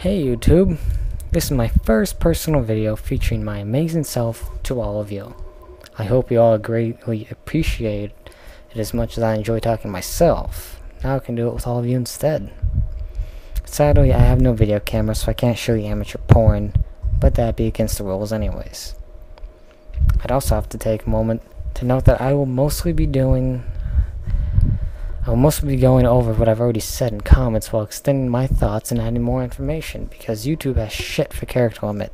Hey YouTube, this is my first personal video featuring my amazing self to all of you. I hope you all greatly appreciate it as much as I enjoy talking to myself. Now I can do it with all of you instead. Sadly, I have no video camera, so I can't show you amateur porn, but that'd be against the rules anyways. I'd also have to take a moment to note that I will mostly be going over what I've already said in comments while extending my thoughts and adding more information, because YouTube has shit for character limit.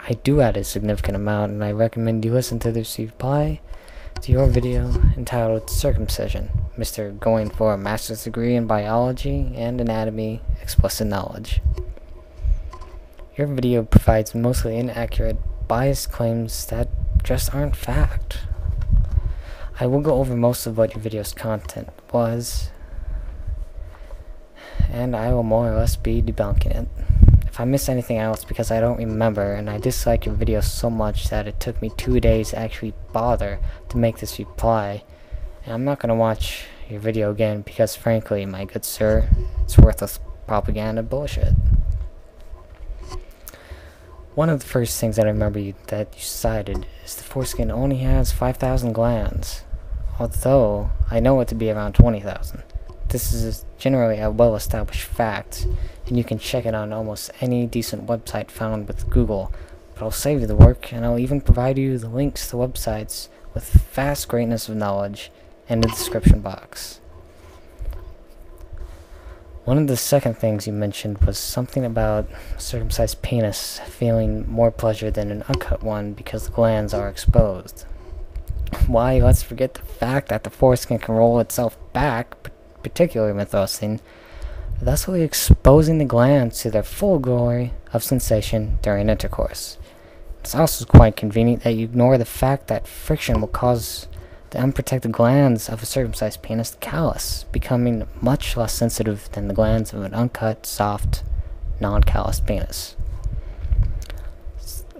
I do add a significant amount, and I recommend you listen to this reply to your video entitled Circumcision, Mr. Going for a Master's Degree in Biology and Anatomy, Explicit Knowledge. Your video provides mostly inaccurate, biased claims that just aren't fact. I will go over most of what your video's content was, and I will more or less be debunking it. If I miss anything else, because I don't remember, and I dislike your video so much that it took me 2 days to actually bother to make this reply, and I'm not going to watch your video again because frankly, my good sir, it's worthless propaganda bullshit. One of the first things that I remember that you cited is the foreskin only has 5,000 glands, although I know it to be around 20,000. This is generally a well-established fact, and you can check it on almost any decent website found with Google, but I'll save you the work, and I'll even provide you the links to websites with vast greatness of knowledge in the description box. One of the second things you mentioned was something about a circumcised penis feeling more pleasure than an uncut one because the glands are exposed. Why, let's forget the fact that the foreskin can roll itself back, particularly when thrusting, thusly exposing the glands to their full glory of sensation during intercourse. It's also quite convenient that you ignore the fact that friction will cause the unprotected glands of a circumcised penis to callous, becoming much less sensitive than the glands of an uncut, soft, non-calloused penis.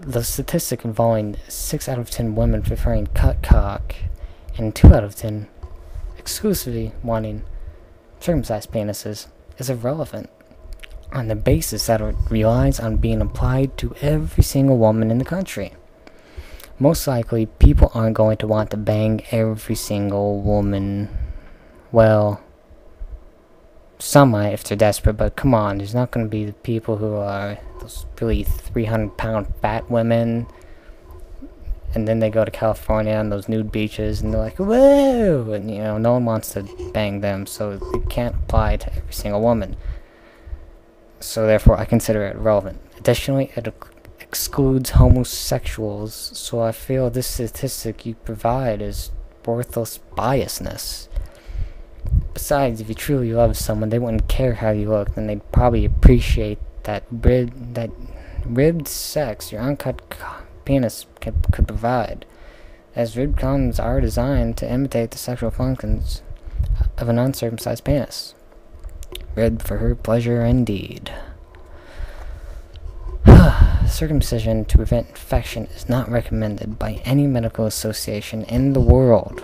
The statistic involving 6 out of 10 women preferring cut cock and 2 out of 10 exclusively wanting circumcised penises is irrelevant, on the basis that it relies on being applied to every single woman in the country. Most likely, people aren't going to want to bang every single woman. Well, some might if they're desperate, but come on, there's not going to be the people who are those really 300-pound fat women, and then they go to California on those nude beaches, and they're like, whoa! And, you know, no one wants to bang them, so it can't apply to every single woman. So therefore, I consider it irrelevant. Additionally, it excludes homosexuals, so I feel this statistic you provide is worthless biasness. Besides, if you truly love someone, they wouldn't care how you look, then they'd probably appreciate that ribbed sex your uncut penis could provide, as ribbed condoms are designed to imitate the sexual functions of an uncircumcised penis. Ribbed for her pleasure indeed. Circumcision to prevent infection is not recommended by any medical association in the world,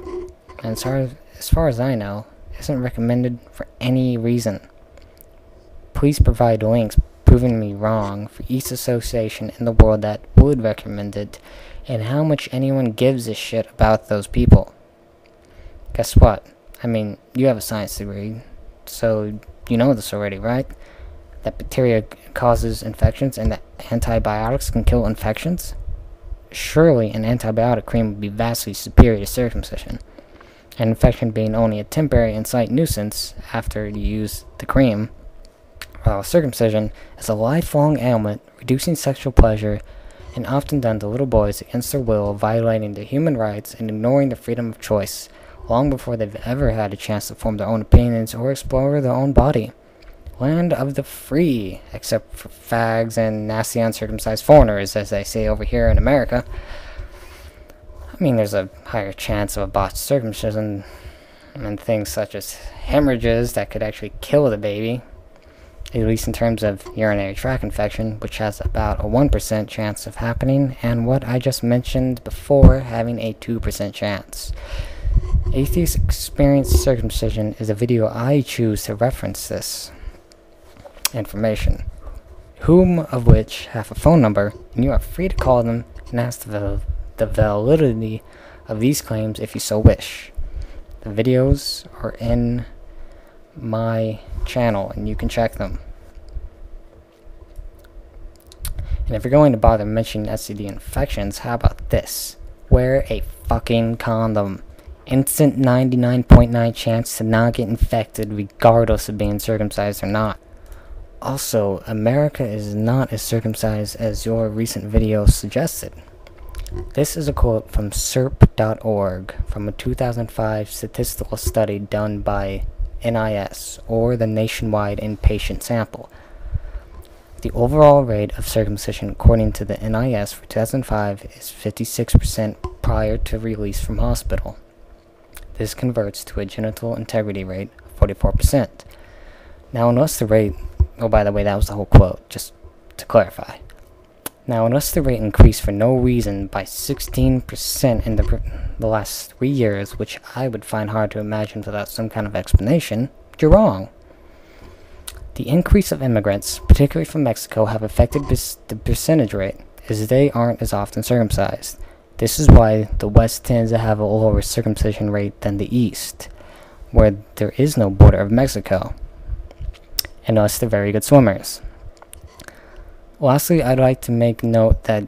and as far as I know, isn't recommended for any reason. Please provide links proving me wrong for each association in the world that would recommend it, and how much anyone gives a shit about those people. Guess what? I mean, you have a science degree, so you know this already, right? That bacteria causes infections and that antibiotics can kill infections? Surely an antibiotic cream would be vastly superior to circumcision, an infection being only a temporary and slight nuisance after you use the cream, while circumcision is a lifelong ailment, reducing sexual pleasure, and often done to little boys against their will, violating their human rights and ignoring their freedom of choice, long before they've ever had a chance to form their own opinions or explore their own body. Land of the free, except for fags and nasty uncircumcised foreigners, as they say over here in America. I mean, there's a higher chance of a botched circumcision and things such as hemorrhages that could actually kill the baby, at least in terms of urinary tract infection, which has about a 1% chance of happening, and what I just mentioned before, having a 2% chance. Atheist Experienced Circumcision is a video I choose to reference this information. whom of which have a phone number, and you are free to call them and ask the validity of these claims if you so wish. The videos are in my channel, and you can check them. And if you're going to bother mentioning STD infections, how about this? Wear a fucking condom. Instant 99.9 chance to not get infected regardless of being circumcised or not. Also, America is not as circumcised as your recent video suggested. This is a quote from SERP.org from a 2005 statistical study done by NIS, or the Nationwide Inpatient Sample. The overall rate of circumcision according to the NIS for 2005 is 56% prior to release from hospital. This converts to a genital integrity rate of 44%. Now, unless the rate... Oh, by the way, that was the whole quote, just to clarify. Now, unless the rate increased for no reason by 16% in the last 3 years, which I would find hard to imagine without some kind of explanation, you're wrong. The increase of immigrants, particularly from Mexico, have affected the percentage rate, as they aren't as often circumcised. This is why the West tends to have a lower circumcision rate than the East, where there is no border of Mexico, and thus they're very good swimmers. Lastly, I'd like to make note that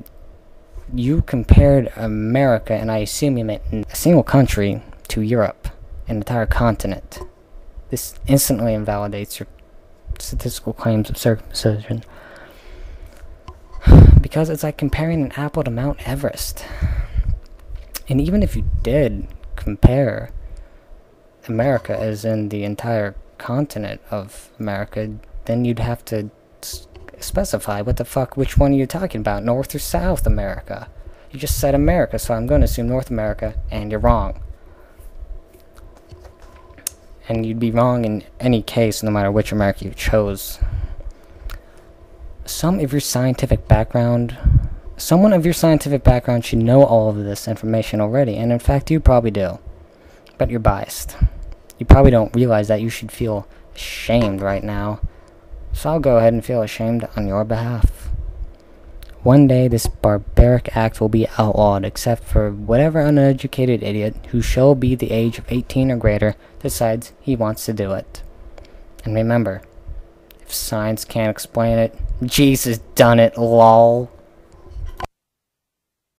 you compared America, and I assume you meant a single country, to Europe, an entire continent. This instantly invalidates your statistical claims of circumcision, because it's like comparing an apple to Mount Everest. And even if you did compare America as in the entire continent of America, then you'd have to specify which one are you talking about, North or South America. You just said America, so I'm going to assume North America, and you're wrong. And you'd be wrong in any case, no matter which America you chose. Someone of your scientific background should know all of this information already, and in fact you probably do. But you're biased. You probably don't realize that you should feel ashamed right now. So I'll go ahead and feel ashamed on your behalf. One day this barbaric act will be outlawed, except for whatever uneducated idiot who shall be the age of 18 or greater decides he wants to do it. And remember, if science can't explain it, Jesus done it, lol.